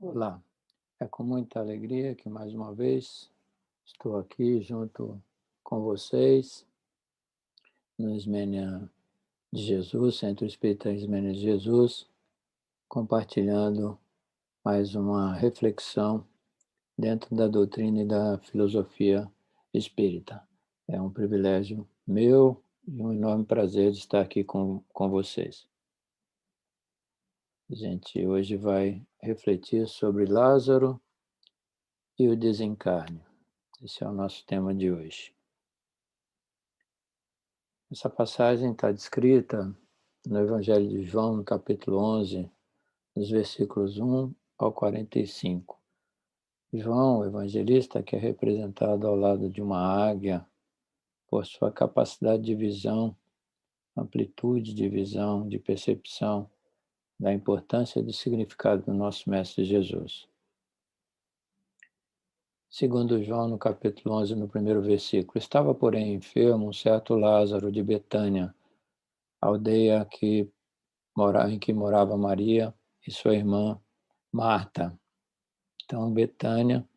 Olá, é com muita alegria que mais uma vez estou aqui junto com vocês no Ismênia de Jesus, Centro Espírita Ismênia de Jesus, compartilhando mais uma reflexão dentro da doutrina e da filosofia espírita. É um privilégio meu e um enorme prazer de estar aqui com vocês. A gente hoje vai refletir sobre Lázaro e o desencarne. Esse é o nosso tema de hoje. Essa passagem está descrita no Evangelho de João, no capítulo 11, nos versículos 1 ao 45. João, o evangelista, que é representado ao lado de uma águia por sua capacidade de visão, amplitude de visão, de percepção da importância e do significado do nosso Mestre Jesus. Segundo João, no capítulo 11, no primeiro versículo, estava, porém, enfermo um certo Lázaro de Betânia, aldeia em que morava Maria e sua irmã Marta. Então, Betânia,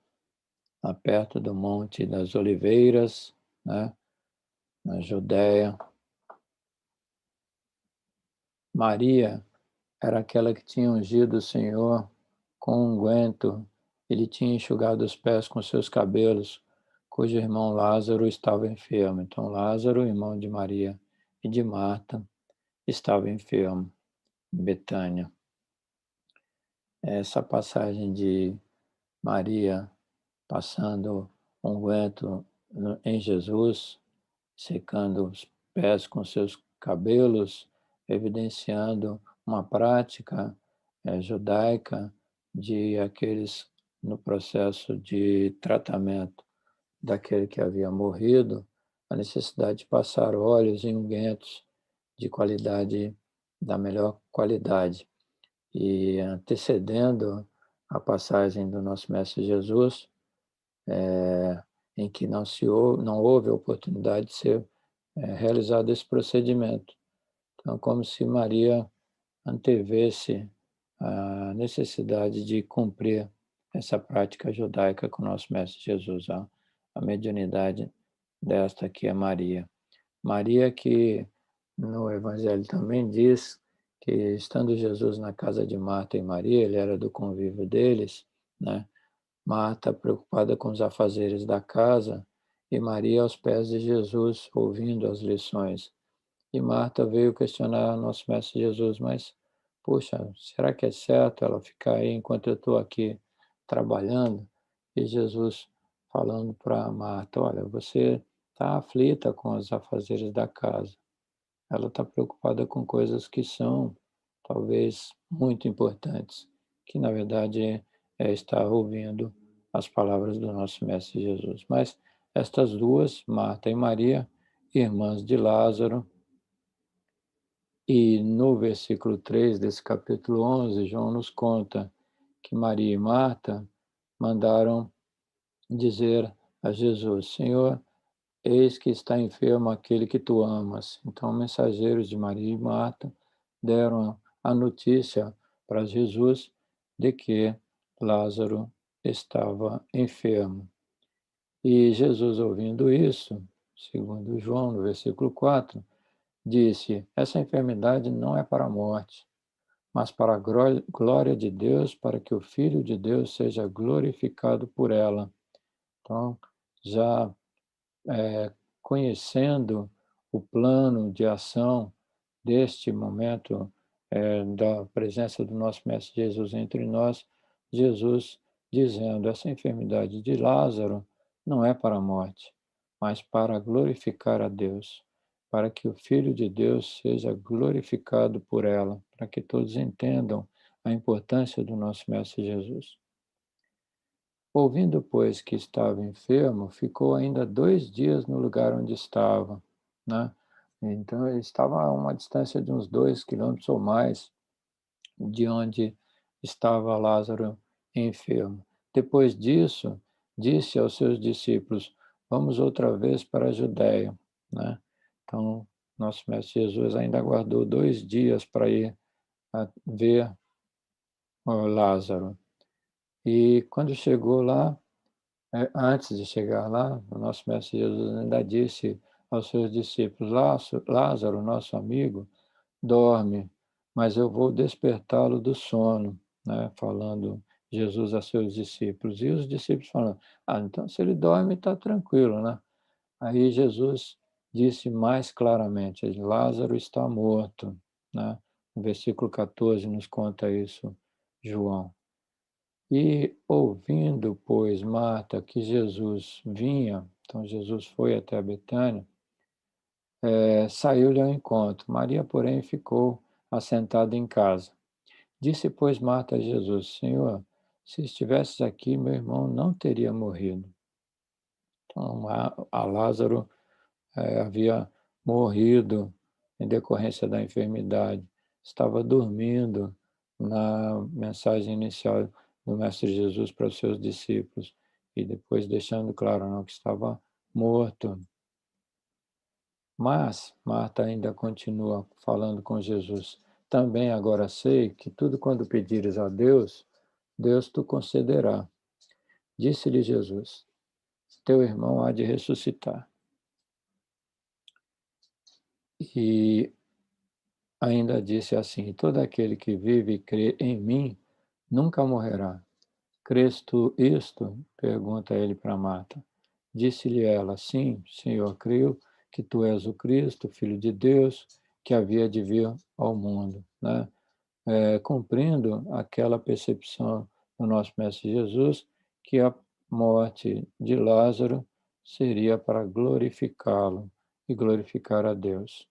lá perto do Monte das Oliveiras, né, na Judéia. Maria era aquela que tinha ungido o Senhor com unguento, ele tinha enxugado os pés com seus cabelos, cujo irmão Lázaro estava enfermo. Então, Lázaro, irmão de Maria e de Marta, estava enfermo em Betânia. Essa passagem de Maria passando unguento em Jesus, secando os pés com seus cabelos, evidenciando uma prática judaica de aqueles no processo de tratamento daquele que havia morrido, a necessidade de passar óleos e ungüentos de qualidade, da melhor qualidade. E antecedendo a passagem do nosso Mestre Jesus, em que não houve oportunidade de ser realizado esse procedimento. Então, como se Maria antevesse a necessidade de cumprir essa prática judaica com o nosso Mestre Jesus, a mediunidade desta que é Maria. Maria que no Evangelho também diz que, estando Jesus na casa de Marta e Maria, ele era do convívio deles, né? Marta preocupada com os afazeres da casa e Maria aos pés de Jesus, ouvindo as lições. E Marta veio questionar nosso Mestre Jesus, mas, puxa, será que é certo ela ficar aí enquanto eu estou aqui trabalhando? E Jesus falando para Marta, olha, você está aflita com os afazeres da casa. Ela está preocupada com coisas que são, talvez, muito importantes, que na verdade é estar ouvindo as palavras do nosso Mestre Jesus. Mas estas duas, Marta e Maria, irmãs de Lázaro, e no versículo 3 desse capítulo 11, João nos conta que Maria e Marta mandaram dizer a Jesus, Senhor, eis que está enfermo aquele que tu amas. Então, mensageiros de Maria e Marta deram a notícia para Jesus de que Lázaro estava enfermo. E Jesus, ouvindo isso, segundo João, no versículo 4, disse: essa enfermidade não é para a morte, mas para a glória de Deus, para que o Filho de Deus seja glorificado por ela. Então, já conhecendo o plano de ação deste momento da presença do nosso Mestre Jesus entre nós, Jesus dizendo, essa enfermidade de Lázaro não é para a morte, mas para glorificar a Deus, para que o Filho de Deus seja glorificado por ela, para que todos entendam a importância do nosso Mestre Jesus. Ouvindo, pois, que estava enfermo, ficou ainda 2 dias no lugar onde estava, né? Então, ele estava a uma distância de uns 2 quilômetros ou mais de onde estava Lázaro enfermo. Depois disso, disse aos seus discípulos, vamos outra vez para a Judéia, né? Então, nosso Mestre Jesus ainda aguardou 2 dias para ir ver Lázaro. E quando chegou lá, antes de chegar lá, o nosso mestre Jesus ainda disse aos seus discípulos: Lázaro, nosso amigo, dorme, mas eu vou despertá-lo do sono, né? Falando Jesus a seus discípulos. E os discípulos falando: então se ele dorme, está tranquilo, né? Aí Jesus disse mais claramente: Lázaro está morto, né? No versículo 14 nos conta isso, João. E ouvindo, pois, Marta que Jesus vinha, então Jesus foi até Betânia, saiu-lhe ao encontro. Maria, porém, ficou assentada em casa. Disse, pois, Marta a Jesus: Senhor, se estivesses aqui, meu irmão não teria morrido. Então, a Lázaro havia morrido em decorrência da enfermidade. Estava dormindo na mensagem inicial do Mestre Jesus para os seus discípulos e depois deixando claro não, que estava morto. Mas Marta ainda continua falando com Jesus. Também agora sei que tudo quando pedires a Deus, Deus te concederá. Disse-lhe Jesus: teu irmão há de ressuscitar. E ainda disse assim: todo aquele que vive e crê em mim nunca morrerá. Crês tu isto? Pergunta ele para Marta. Disse-lhe ela: sim, Senhor, creio que tu és o Cristo, Filho de Deus, que havia de vir ao mundo, né? Cumprindo aquela percepção do nosso Mestre Jesus, que a morte de Lázaro seria para glorificá-lo e glorificar a Deus.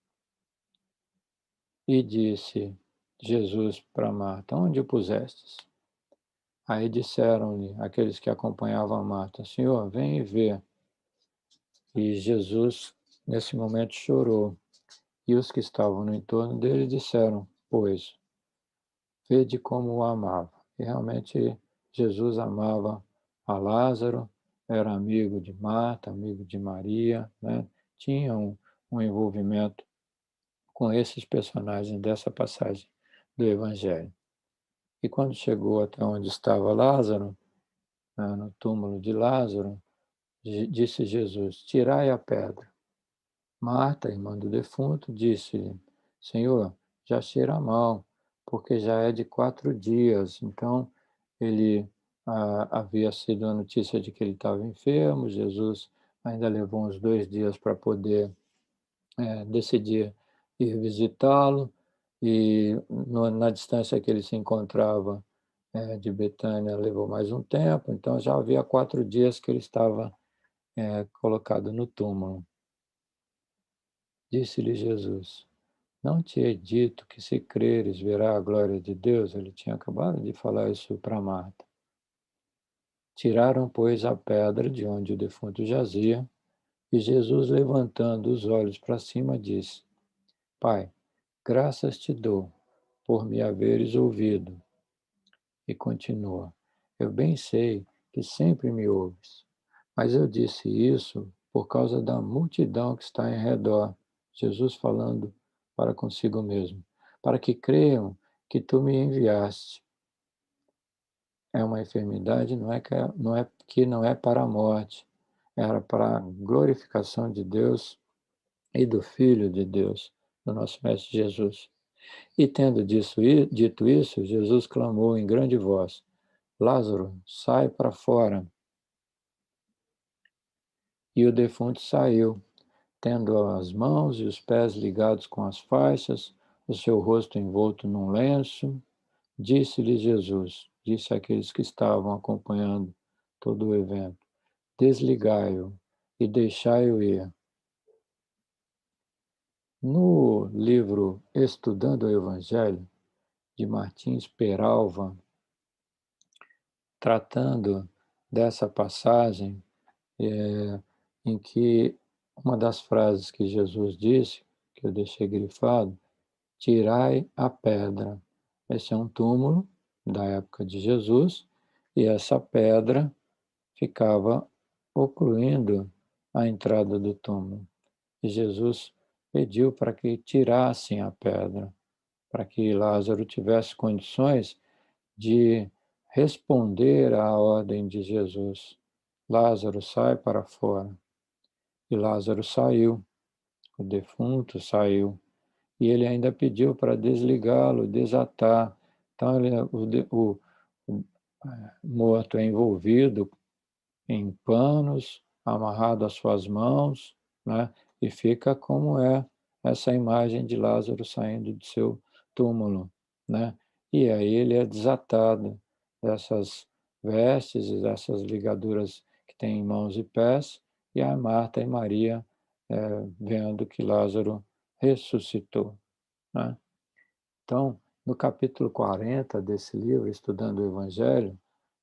E disse Jesus para Marta: onde o pusestes? Aí disseram-lhe aqueles que acompanhavam a Marta: Senhor, vem e vê. E Jesus, nesse momento, chorou. E os que estavam no entorno dele disseram: pois, vede como o amava. E realmente Jesus amava a Lázaro, era amigo de Marta, amigo de Maria, né? Tinha um envolvimento com esses personagens dessa passagem do Evangelho. E quando chegou até onde estava Lázaro, no túmulo de Lázaro, disse Jesus: tirai a pedra. Marta, irmã do defunto, disse-lhe: Senhor, já cheira mal, porque já é de 4 dias. Então, ele havia sido a notícia de que ele estava enfermo. Jesus ainda levou uns 2 dias para poder decidir ir visitá-lo. E na distância que ele se encontrava de Betânia, levou mais um tempo. Então, já havia 4 dias que ele estava colocado no túmulo. Disse-lhe Jesus: não te hei dito que se creres verá a glória de Deus? Ele tinha acabado de falar isso para Marta. Tiraram, pois, a pedra de onde o defunto jazia, e Jesus, levantando os olhos para cima, disse: Pai, graças te dou por me haveres ouvido. E continua: eu bem sei que sempre me ouves, mas eu disse isso por causa da multidão que está em redor. Jesus falando para consigo mesmo, para que creiam que tu me enviaste. É uma enfermidade, não é para a morte, era para a glorificação de Deus e do Filho de Deus, do nosso Mestre Jesus. E tendo dito isso, Jesus clamou em grande voz: Lázaro, sai para fora. E o defunto saiu, tendo as mãos e os pés ligados com as faixas, o seu rosto envolto num lenço. Disse-lhe Jesus, disse àqueles que estavam acompanhando todo o evento: desligai-o e deixai-o ir. No livro Estudando o Evangelho, de Martins Peralva, tratando dessa passagem, em que uma das frases que Jesus disse, que eu deixei grifado: tirai a pedra. Esse é um túmulo da época de Jesus, e essa pedra ficava ocluindo a entrada do túmulo. E Jesus pediu para que tirassem a pedra, para que Lázaro tivesse condições de responder à ordem de Jesus. Lázaro, sai para fora. E Lázaro saiu, o defunto saiu. E ele ainda pediu para desligá-lo, desatar. Então, o morto é envolvido em panos, amarrado às suas mãos, né? E fica como é essa imagem de Lázaro saindo do seu túmulo, né? E aí ele é desatado dessas vestes e dessas ligaduras que tem em mãos e pés, e a Marta e Maria, vendo que Lázaro ressuscitou, né? Então, no capítulo 40 desse livro, Estudando o Evangelho,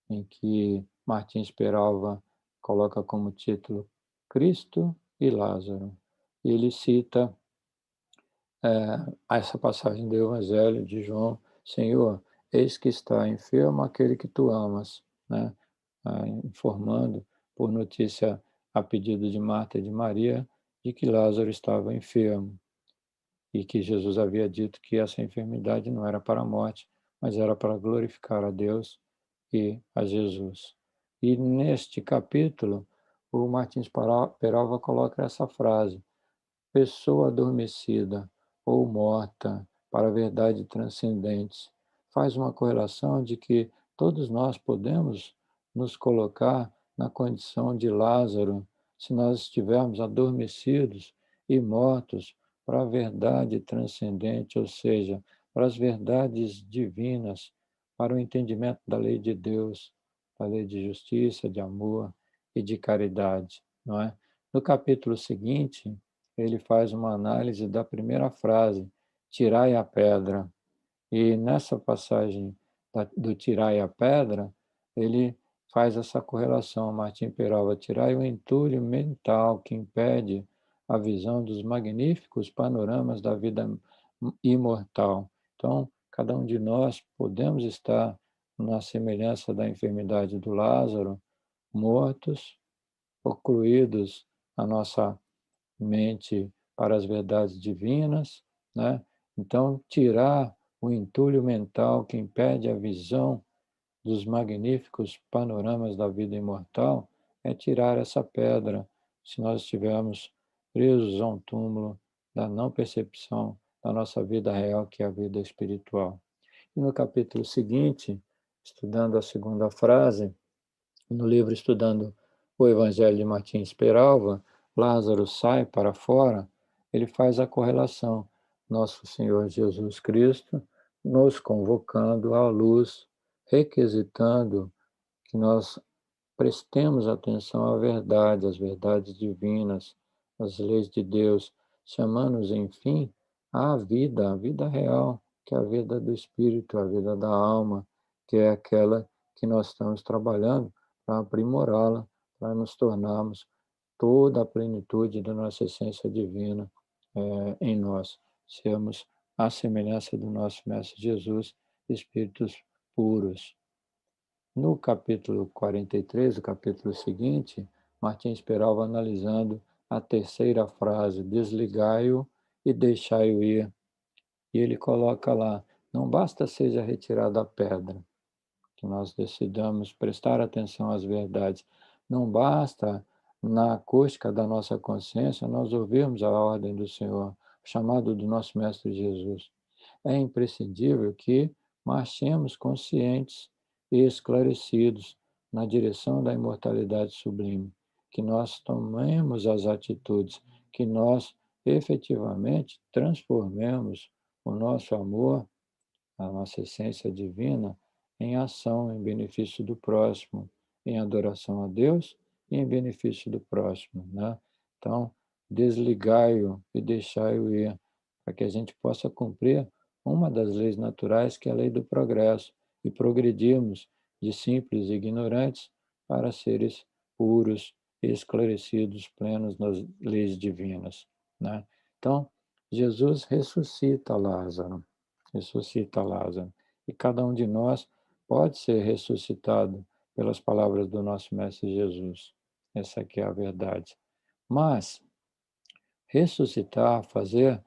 em que Martins Peralva coloca como título Cristo e Lázaro. Ele cita essa passagem do Evangelho de João: Senhor, eis que está enfermo aquele que tu amas, né? Informando por notícia a pedido de Marta e de Maria de que Lázaro estava enfermo e que Jesus havia dito que essa enfermidade não era para a morte, mas era para glorificar a Deus e a Jesus. E neste capítulo, o Martins Peralva coloca essa frase: pessoa adormecida ou morta para a verdade transcendente. Faz uma correlação de que todos nós podemos nos colocar na condição de Lázaro, se nós estivermos adormecidos e mortos para a verdade transcendente, ou seja, para as verdades divinas, para o entendimento da lei de Deus, da lei de justiça, de amor e de caridade, não é? No capítulo seguinte, ele faz uma análise da primeira frase, tirai a pedra. E nessa passagem do tirai a pedra, ele faz essa correlação, Martim Peralva: tirai o entulho mental que impede a visão dos magníficos panoramas da vida imortal. Então, cada um de nós podemos estar na semelhança da enfermidade do Lázaro, mortos, ocluídos a nossa mente para as verdades divinas, né? Então, tirar o entulho mental que impede a visão dos magníficos panoramas da vida imortal é tirar essa pedra, se nós estivermos presos a um túmulo da não percepção da nossa vida real, que é a vida espiritual. E no capítulo seguinte, estudando a segunda frase, no livro Estudando o Evangelho de Martins Peralva, Lázaro sai para fora, ele faz a correlação. Nosso Senhor Jesus Cristo nos convocando à luz, requisitando que nós prestemos atenção à verdade, às verdades divinas, às leis de Deus, chamando-nos, enfim, à vida, a vida real, que é a vida do Espírito, a vida da alma, que é aquela que nós estamos trabalhando para aprimorá-la, para nos tornarmos toda a plenitude da nossa essência divina em nós. Sermos à semelhança do nosso Mestre Jesus, espíritos puros. No capítulo 43, o capítulo seguinte, Martins Peralva analisando a terceira frase, desligai-o e deixai-o ir. E ele coloca lá: não basta seja retirada a pedra, que nós decidamos prestar atenção às verdades. Não basta, na acústica da nossa consciência, nós ouvirmos a ordem do Senhor, o chamado do nosso Mestre Jesus. É imprescindível que marchemos conscientes e esclarecidos na direção da imortalidade sublime, que nós tomemos as atitudes, que nós efetivamente transformemos o nosso amor, a nossa essência divina, em ação, em benefício do próximo, em adoração a Deus e em benefício do próximo, né? Então, desligai-o e deixai-o ir, para que a gente possa cumprir uma das leis naturais, que é a lei do progresso, e progredirmos de simples e ignorantes para seres puros, esclarecidos, plenos nas leis divinas, né? Então, Jesus ressuscita Lázaro, ressuscita Lázaro. E cada um de nós pode ser ressuscitado pelas palavras do nosso Mestre Jesus. Essa aqui é a verdade. Mas ressuscitar, fazer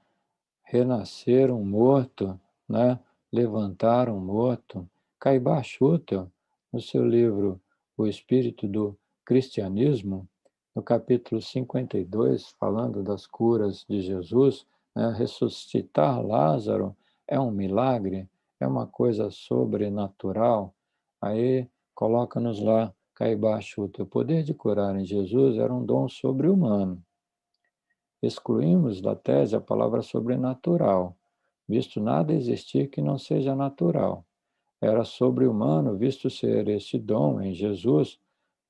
renascer um morto, né? Levantar um morto, Caibar Schutel, no seu livro O Espírito do Cristianismo, no capítulo 52, falando das curas de Jesus, né, ressuscitar Lázaro é um milagre, é uma coisa sobrenatural. Aí coloca-nos lá, Caibacho, o teu poder de curar em Jesus era um dom sobre-humano. Excluímos da tese a palavra sobrenatural, visto nada existir que não seja natural. Era sobre-humano, visto ser esse dom em Jesus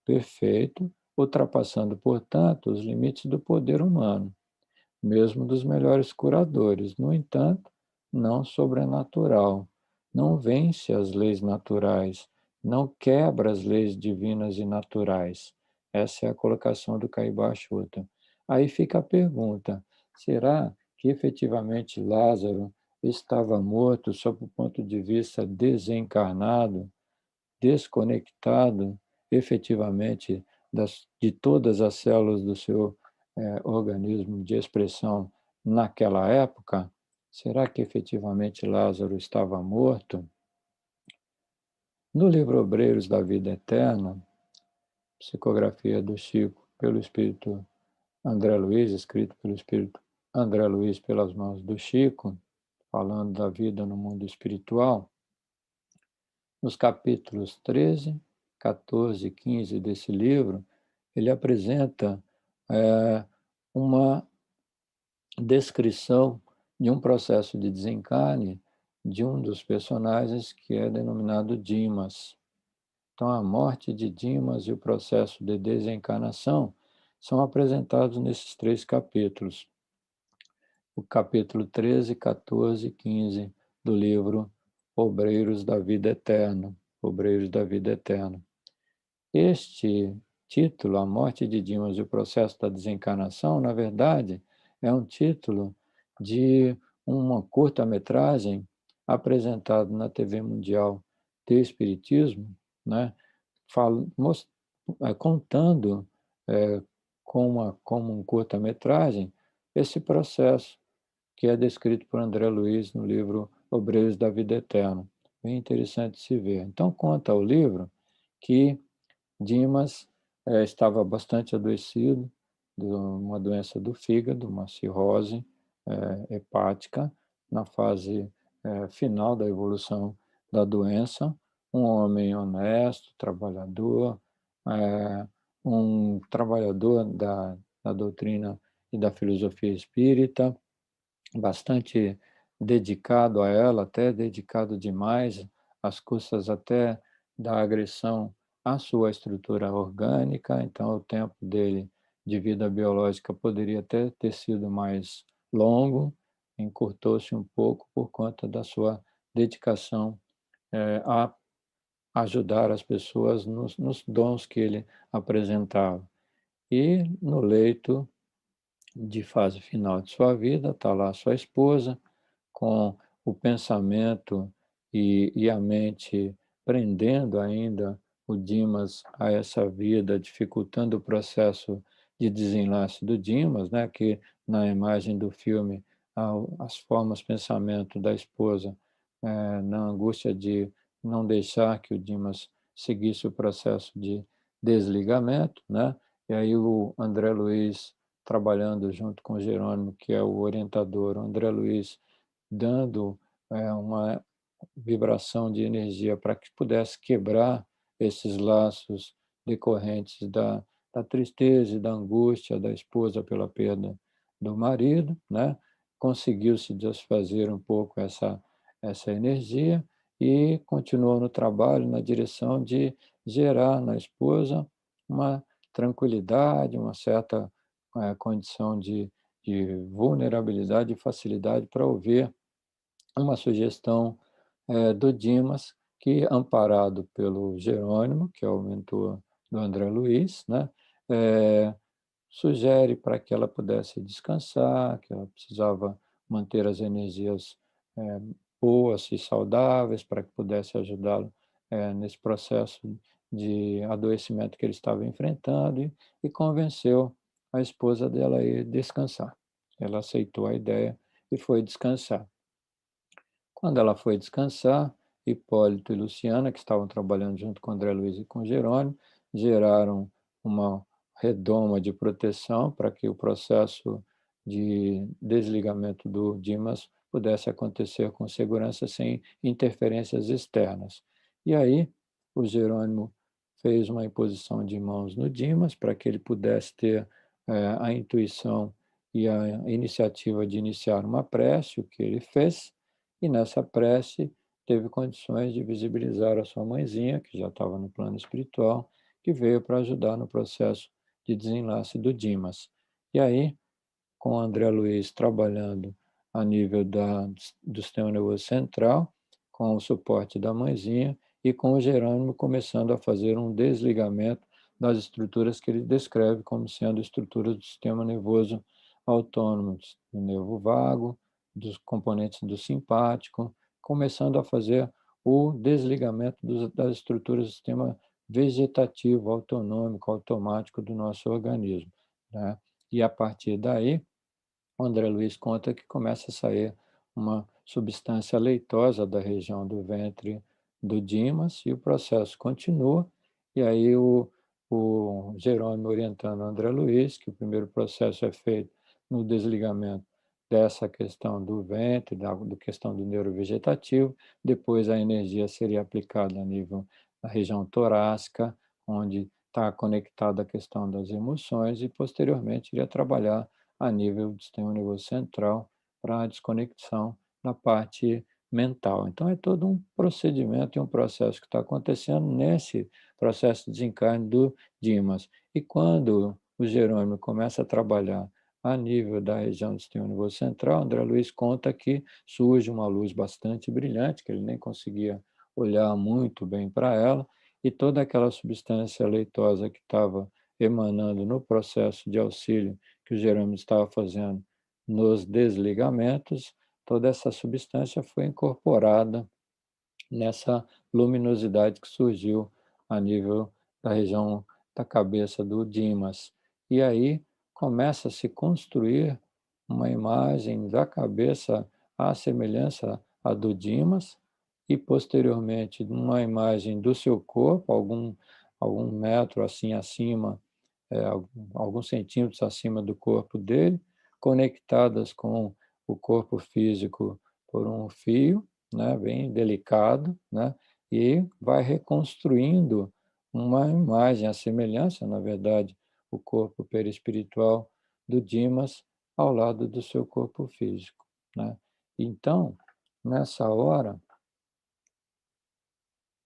perfeito, ultrapassando, portanto, os limites do poder humano, mesmo dos melhores curadores. No entanto, não sobrenatural. Não vence as leis naturais, não quebra as leis divinas e naturais. Essa é a colocação do Caibá Chuta. Aí fica a pergunta: será que efetivamente Lázaro estava morto sob o ponto de vista desencarnado, desconectado efetivamente de todas as células do seu organismo de expressão naquela época? Será que efetivamente Lázaro estava morto? No livro Obreiros da Vida Eterna, psicografia do Chico pelo Espírito André Luiz, escrito pelo Espírito André Luiz pelas mãos do Chico, falando da vida no mundo espiritual, nos capítulos 13, 14 e 15 desse livro, ele apresenta uma descrição de um processo de desencarne de um dos personagens que é denominado Dimas. Então, a morte de Dimas e o processo de desencarnação são apresentados nesses 3 capítulos. O capítulo 13, 14 e 15 do livro Obreiros da Vida Eterna. Obreiros da Vida Eterna. Este título, A Morte de Dimas e o Processo da Desencarnação, na verdade, é um título de uma curta-metragem apresentado na TV Mundial de Espiritismo, né, contando como um curta-metragem esse processo que é descrito por André Luiz no livro Obreiros da Vida Eterna. Bem interessante se ver. Então, conta o livro que Dimas estava bastante adoecido de uma doença do fígado, uma cirrose hepática, na fase final da evolução da doença. Um homem honesto, trabalhador, eh, um trabalhador da doutrina e da filosofia espírita, bastante dedicado a ela, até dedicado demais, às custas até da agressão à sua estrutura orgânica, então o tempo dele de vida biológica poderia até ter sido mais longo, encurtou-se um pouco por conta da sua dedicação a ajudar as pessoas nos dons que ele apresentava. E no leito de fase final de sua vida, está lá sua esposa, com o pensamento e a mente prendendo ainda o Dimas a essa vida, dificultando o processo de desenlace do Dimas, né, que na imagem do filme as formas pensamento da esposa na angústia de não deixar que o Dimas seguisse o processo de desligamento, né? E aí o André Luiz trabalhando junto com o Jerônimo, que é o orientador, o André Luiz dando uma vibração de energia para que pudesse quebrar esses laços decorrentes da tristeza e da angústia da esposa pela perda do marido, né? Conseguiu se desfazer um pouco essa energia e continuou no trabalho na direção de gerar na esposa uma tranquilidade, uma certa condição de vulnerabilidade e facilidade para ouvir uma sugestão do Dimas, que, amparado pelo Jerônimo, que é o mentor do André Luiz, né, sugere para que ela pudesse descansar, que ela precisava manter as energias boas e saudáveis para que pudesse ajudá-lo nesse processo de adoecimento que ele estava enfrentando e convenceu a esposa dela a ir descansar. Ela aceitou a ideia e foi descansar. Quando ela foi descansar Hipólito e Luciana, que estavam trabalhando junto com André Luiz e com Jerônimo, geraram uma redoma de proteção para que o processo de desligamento do Dimas pudesse acontecer com segurança, sem interferências externas. E aí, o Jerônimo fez uma imposição de mãos no Dimas para que ele pudesse ter a intuição e a iniciativa de iniciar uma prece, o que ele fez, e nessa prece teve condições de visibilizar a sua mãezinha, que já estava no plano espiritual, que veio para ajudar no processo de desenlace do Dimas. E aí, com o André Luiz trabalhando a nível do sistema nervoso central, com o suporte da mãezinha, e com o Jerônimo começando a fazer um desligamento das estruturas que ele descreve como sendo estruturas do sistema nervoso autônomo, do nervo vago, dos componentes do simpático, começando a fazer o desligamento das estruturas do sistema vegetativo, autonômico, automático do nosso organismo, né? E a partir daí, o André Luiz conta que começa a sair uma substância leitosa da região do ventre do Dimas e o processo continua. E aí o Jerônimo orientando o André Luiz que o primeiro processo é feito no desligamento dessa questão do ventre, da questão do neurovegetativo, depois a energia seria aplicada a nível da região torácica, onde está conectada a questão das emoções, e posteriormente iria trabalhar a nível do sistema nervoso central para a desconexão da parte mental. Então, é todo um procedimento e um processo que está acontecendo nesse processo de desencarne do Dimas. E quando o Jerônimo começa a trabalhar a nível da região do sistema nervoso central, André Luiz conta que surge uma luz bastante brilhante, que ele nem conseguia olhar muito bem para ela, e toda aquela substância leitosa que estava emanando no processo de auxílio que o Jerônimo estava fazendo nos desligamentos, toda essa substância foi incorporada nessa luminosidade que surgiu a nível da região da cabeça do Dimas. E aí começa a se construir uma imagem da cabeça à semelhança à do Dimas, e posteriormente uma imagem do seu corpo, algum metro assim acima, é, alguns centímetros acima do corpo dele, conectadas com o corpo físico por um fio, né, bem delicado, né, e vai reconstruindo uma imagem, a semelhança, na verdade, o corpo perispiritual do Dimas ao lado do seu corpo físico, né? Então, nessa hora,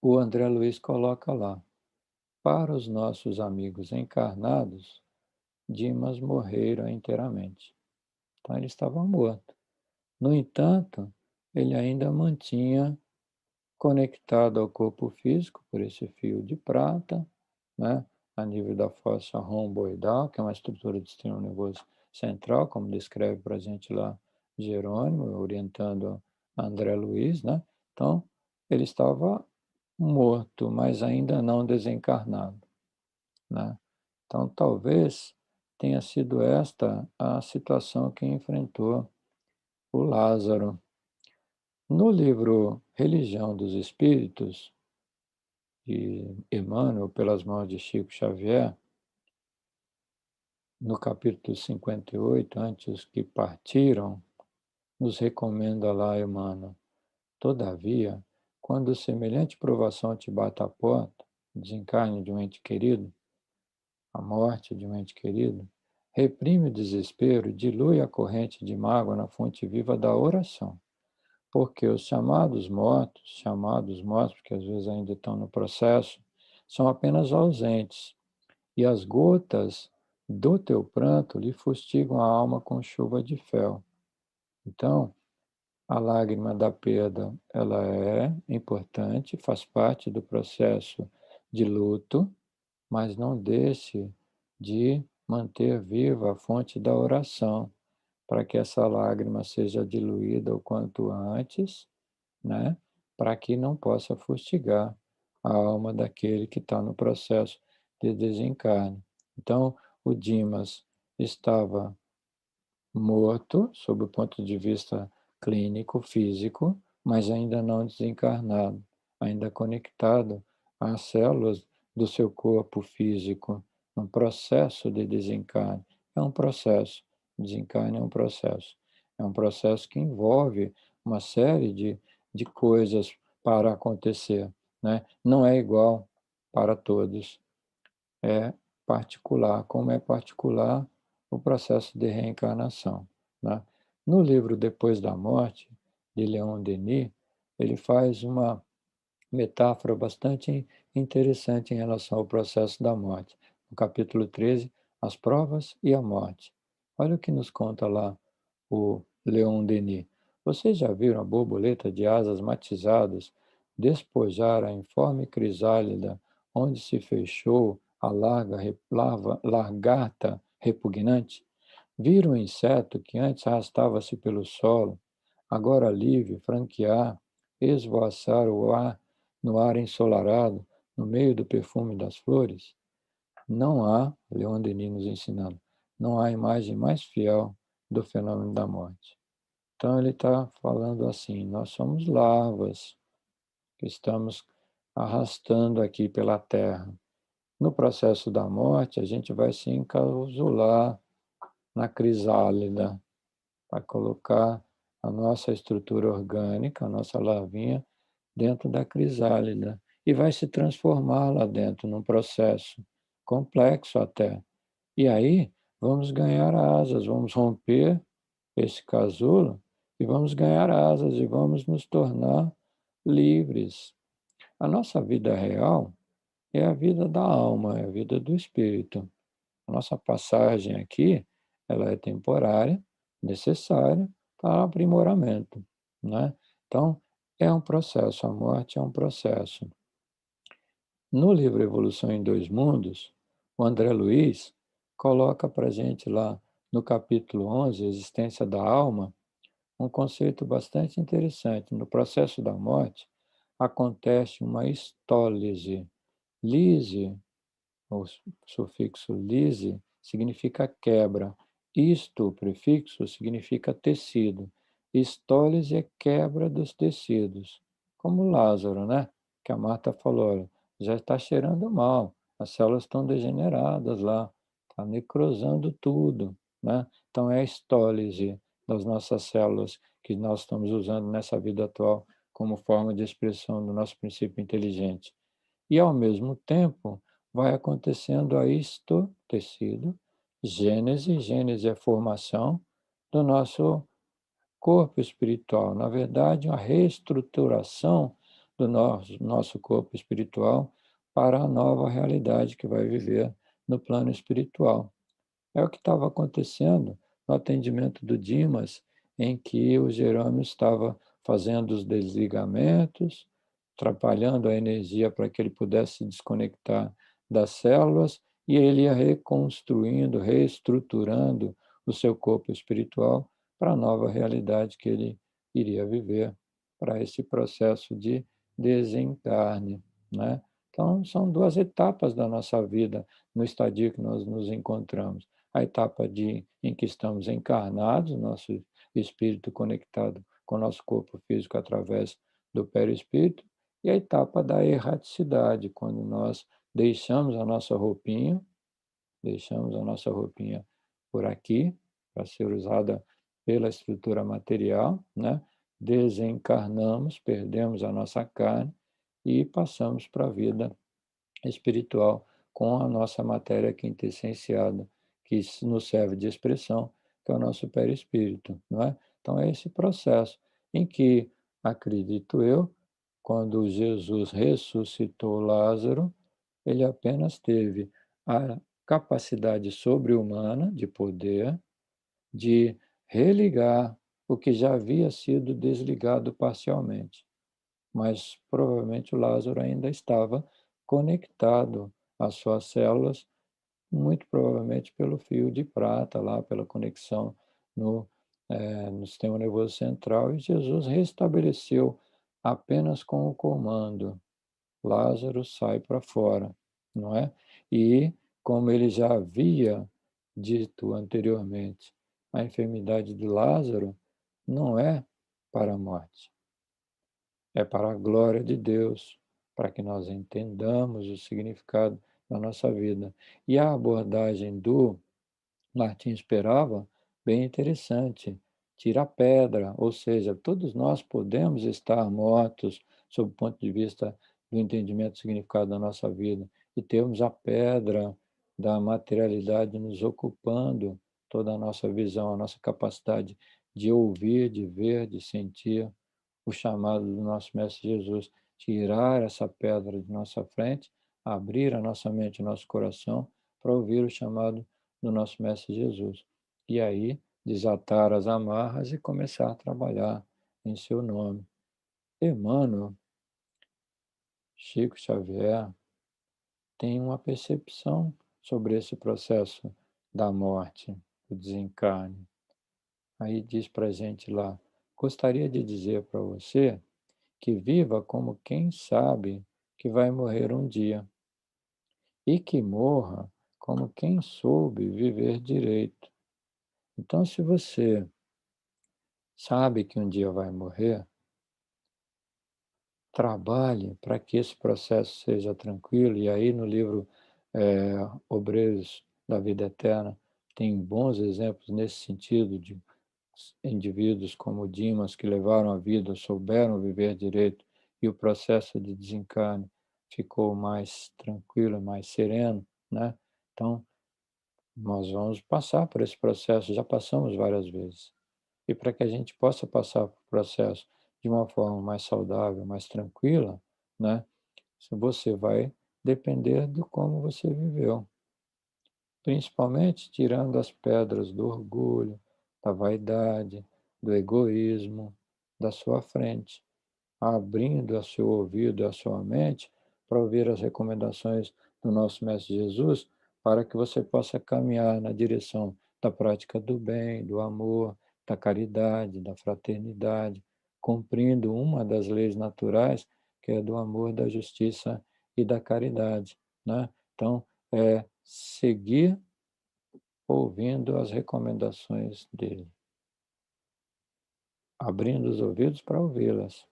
o André Luiz coloca lá: para os nossos amigos encarnados, Dimas morrera inteiramente. Então, ele estava morto. No entanto, ele ainda mantinha conectado ao corpo físico por esse fio de prata, né, a nível da fossa romboidal, que é uma estrutura do sistema nervoso central, como descreve para a gente lá Jerônimo, orientando André Luiz, né? Então, ele estava morto, mas ainda não desencarnado, né? Então, talvez tenha sido esta a situação que enfrentou o Lázaro. No livro Religião dos Espíritos, de Emmanuel, pelas mãos de Chico Xavier, no capítulo 58, antes que partiram, nos recomenda lá Emmanuel: todavia, quando semelhante provação te bata à porta, o desencarne de um ente querido, a morte de um ente querido, reprime o desespero e dilui a corrente de mágoa na fonte viva da oração. Porque os chamados mortos, porque às vezes ainda estão no processo, são apenas ausentes, e as gotas do teu pranto lhe fustigam a alma com chuva de fel. Então, a lágrima da perda, ela é importante, faz parte do processo de luto, mas não deixe de manter viva a fonte da oração, para que essa lágrima seja diluída o quanto antes, né? Para que não possa fustigar a alma daquele que está no processo de desencarne. Então, o Dimas estava morto, sob o ponto de vista clínico, físico, mas ainda não desencarnado. ainda conectado às células do seu corpo físico, num processo de desencarne. É um processo, desencarne é um processo. É um processo que envolve uma série de coisas para acontecer, né? Não é igual para todos, é particular, como é particular o processo de reencarnação, né? No livro Depois da Morte, de Leon Denis, ele faz uma metáfora bastante interessante em relação ao processo da morte. No capítulo 13, as provas e a morte. Olha o que nos conta lá o Leon Denis. Vocês já viram a borboleta de asas matizadas despojar a informe crisálida onde se fechou a largata repugnante? Viram o inseto que antes arrastava-se pelo solo, agora livre, franquear, esvoaçar o ar no ar ensolarado, no meio do perfume das flores? Não há, Leon Denis nos ensinando, não há imagem mais fiel do fenômeno da morte. Então ele está falando assim, nós somos larvas que estamos arrastando aqui pela terra. No processo da morte, a gente vai se encasular na crisálida, para colocar a nossa estrutura orgânica, a nossa larvinha, dentro da crisálida e vai se transformar lá dentro num processo complexo até. E aí vamos ganhar asas, vamos romper esse casulo e vamos ganhar asas e vamos nos tornar livres. A nossa vida real é a vida da alma, é a vida do espírito. A nossa passagem aqui, ela é temporária, necessária para o aprimoramento, né? Então, é um processo, a morte é um processo. No livro Evolução em Dois Mundos, o André Luiz coloca para a gente lá no capítulo 11, Existência da Alma, um conceito bastante interessante. No processo da morte, acontece uma estólise. Lise, o sufixo lise, significa quebra. Isto, prefixo, significa tecido. Estólise é quebra dos tecidos. Como Lázaro, né? Que a Marta falou, olha, já está cheirando mal, as células estão degeneradas lá, está necrosando tudo, né? Então é a estólise das nossas células que nós estamos usando nessa vida atual como forma de expressão do nosso princípio inteligente. E, ao mesmo tempo, vai acontecendo a isto, tecido, gênese, gênese é a formação do nosso corpo espiritual. Na verdade, uma reestruturação do nosso corpo espiritual para a nova realidade que vai viver no plano espiritual. É o que estava acontecendo no atendimento do Dimas, em que o Jerônimo estava fazendo os desligamentos, atrapalhando a energia para que ele pudesse se desconectar das células, e ele ia reconstruindo, reestruturando o seu corpo espiritual para a nova realidade que ele iria viver, para esse processo de desencarne, né? Então, são duas etapas da nossa vida no estadio que nós nos encontramos. A etapa em que estamos encarnados, nosso espírito conectado com o nosso corpo físico através do perispírito, e a etapa da erraticidade, quando nós deixamos a nossa roupinha por aqui, para ser usada pela estrutura material, né? Desencarnamos, perdemos a nossa carne e passamos para a vida espiritual com a nossa matéria quintessenciada, que nos serve de expressão, que é o nosso perispírito, não é? Então é esse processo em que, acredito eu, quando Jesus ressuscitou Lázaro, ele apenas teve a capacidade sobre-humana de poder de religar o que já havia sido desligado parcialmente, mas provavelmente o Lázaro ainda estava conectado às suas células, muito provavelmente pelo fio de prata, lá pela conexão no, no sistema nervoso central, e Jesus restabeleceu apenas com o comando: Lázaro sai para fora, não é? E, como ele já havia dito anteriormente, a enfermidade de Lázaro não é para a morte. é para a glória de Deus, para que nós entendamos o significado da nossa vida. E a abordagem do Martim esperava, bem interessante. Tira a pedra, ou seja, todos nós podemos estar mortos sob o ponto de vista do entendimento do significado da nossa vida e temos a pedra da materialidade nos ocupando toda a nossa visão, a nossa capacidade de ouvir, de ver, de sentir o chamado do nosso Mestre Jesus, tirar essa pedra de nossa frente, abrir a nossa mente e o nosso coração para ouvir o chamado do nosso Mestre Jesus. E aí, desatar as amarras e começar a trabalhar em seu nome. Emmanuel, Chico Xavier, tem uma percepção sobre esse processo da morte, do desencarne. Aí diz para a gente lá, gostaria de dizer para você que viva como quem sabe que vai morrer um dia e que morra como quem soube viver direito. Então, se você sabe que um dia vai morrer, trabalhe para que esse processo seja tranquilo. E aí, no livro Obreiros da Vida Eterna, tem bons exemplos nesse sentido de indivíduos como Dimas, que levaram a vida, souberam viver direito, e o processo de desencarne ficou mais tranquilo, mais sereno, né? Então, nós vamos passar por esse processo, já passamos várias vezes. E para que a gente possa passar por processo de uma forma mais saudável, mais tranquila, né? Você vai depender de como você viveu, principalmente tirando as pedras do orgulho, da vaidade, do egoísmo da sua frente, abrindo a seu ouvido e a sua mente para ouvir as recomendações do nosso Mestre Jesus, para que você possa caminhar na direção da prática do bem, do amor, da caridade, da fraternidade, cumprindo uma das leis naturais, que é do amor, da justiça e da caridade, né? Então, é seguir ouvindo as recomendações dele, abrindo os ouvidos para ouvi-las,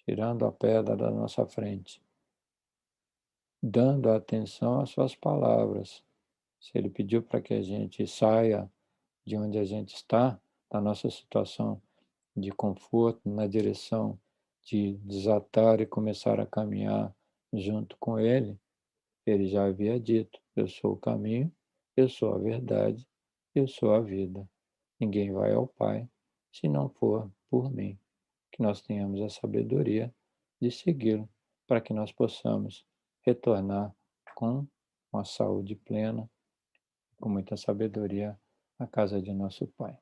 tirando a pedra da nossa frente, dando atenção às suas palavras. Se ele pediu para que a gente saia de onde a gente está, da nossa situação de conforto, na direção de desatar e começar a caminhar junto com ele, ele já havia dito: eu sou o caminho, eu sou a verdade, eu sou a vida. Ninguém vai ao Pai se não for por mim. Que nós tenhamos a sabedoria de segui-lo, para que nós possamos retornar com uma saúde plena, com muita sabedoria à casa de nosso Pai.